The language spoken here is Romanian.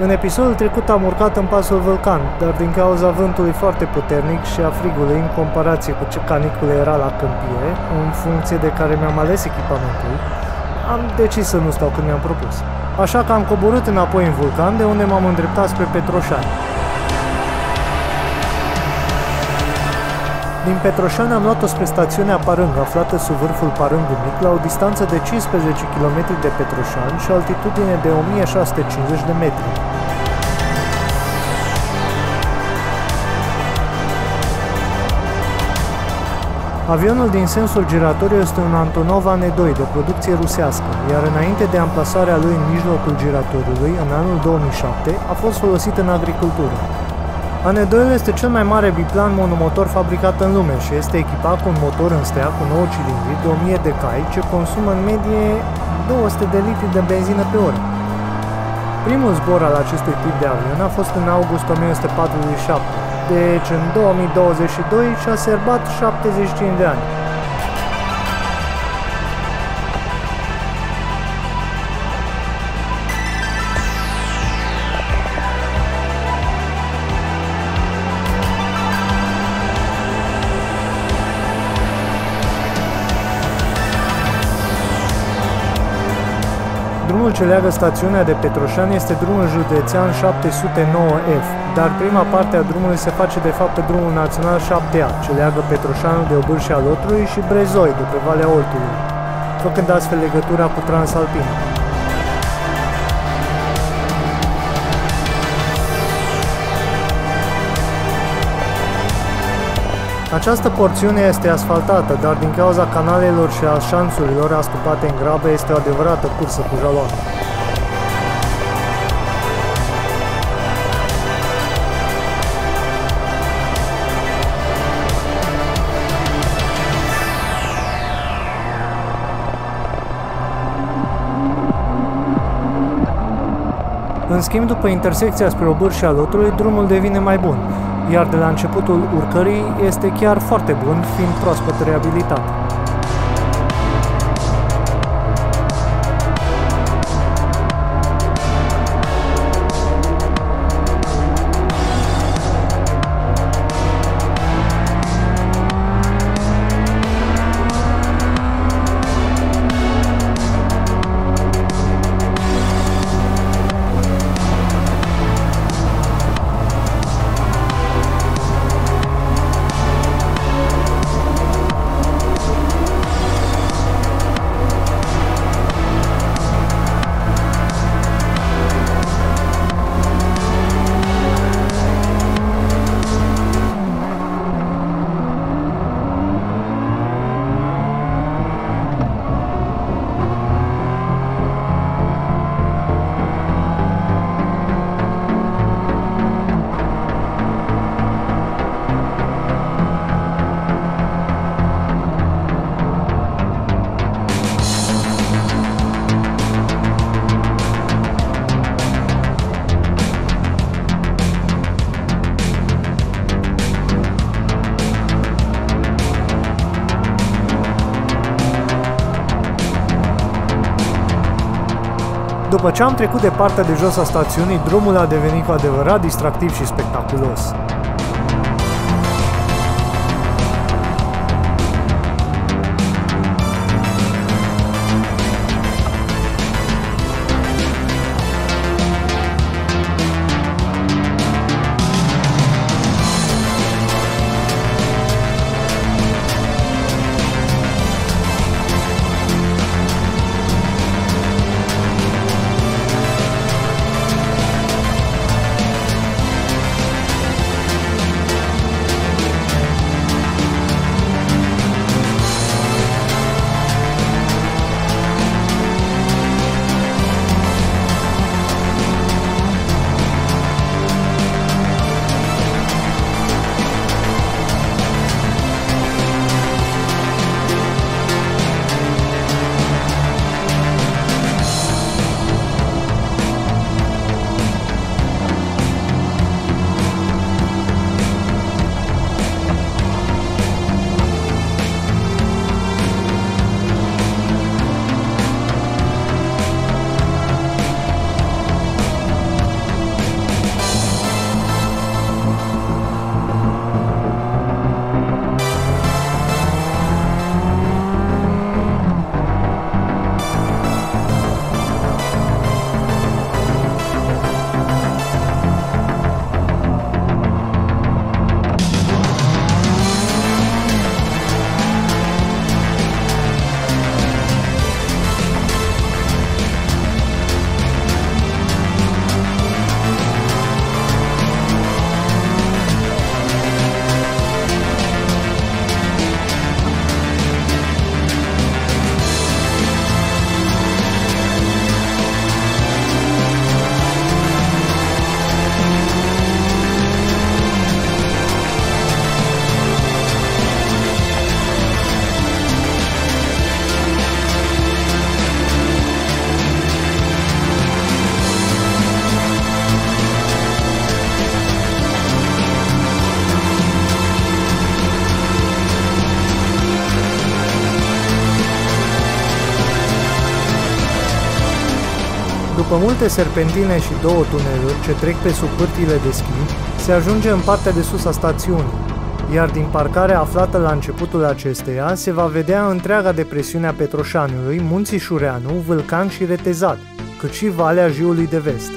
În episodul trecut am urcat în pasul Vulcan, dar din cauza vântului foarte puternic și a frigului în comparație cu ce canicule era la câmpie, în funcție de care mi-am ales echipamentul, am decis să nu stau când mi-am propus. Așa că am coborât înapoi în Vulcan, de unde m-am îndreptat spre Petroșani. Din Petroșani am luat-o spre stațiunea Parâng, aflată sub vârful Parângul Mic, la o distanță de 15 km de Petroșani și altitudine de 1650 de metri. Avionul din sensul giratoriu este un Antonov An-2 de producție rusească, iar înainte de amplasarea lui în mijlocul giratoriului, în anul 2007, a fost folosit în agricultură. An-2 este cel mai mare biplan monomotor fabricat în lume și este echipat cu un motor în stea cu 9 cilindri de 1000 de cai ce consumă în medie 200 de litri de benzină pe oră. Primul zbor al acestui tip de avion a fost în august 1947, deci în 2022 și-a sărbat 75 de ani. Drumul ce leagă stațiunea de Petroșani este drumul județean 709F, dar prima parte a drumului se face de fapt pe drumul național 7A, ce leagă Petroșanul de Obârșia Lotrului și Brezoi de pe Valea Oltului, făcând astfel legătura cu Transalpina. Această porțiune este asfaltată, dar din cauza canalelor și a șanțurilor astupate în grabă este o adevărată cursă cu jaloane. În schimb, după intersecția spre Obârșia Lotrului, drumul devine mai bun, iar de la începutul urcării este chiar foarte bun, fiind proaspăt reabilitat. După ce am trecut de partea de jos a stațiunii, drumul a devenit cu adevărat distractiv și spectaculos. După multe serpentine și 2 tuneluri ce trec pe sub pârtiile de schi, se ajunge în partea de sus a stațiunii, iar din parcarea aflată la începutul acesteia se va vedea întreaga depresiune a Petroșaniului, munții Șureanu, Vâlcan și Retezat, cât și Valea Jiului de Vest.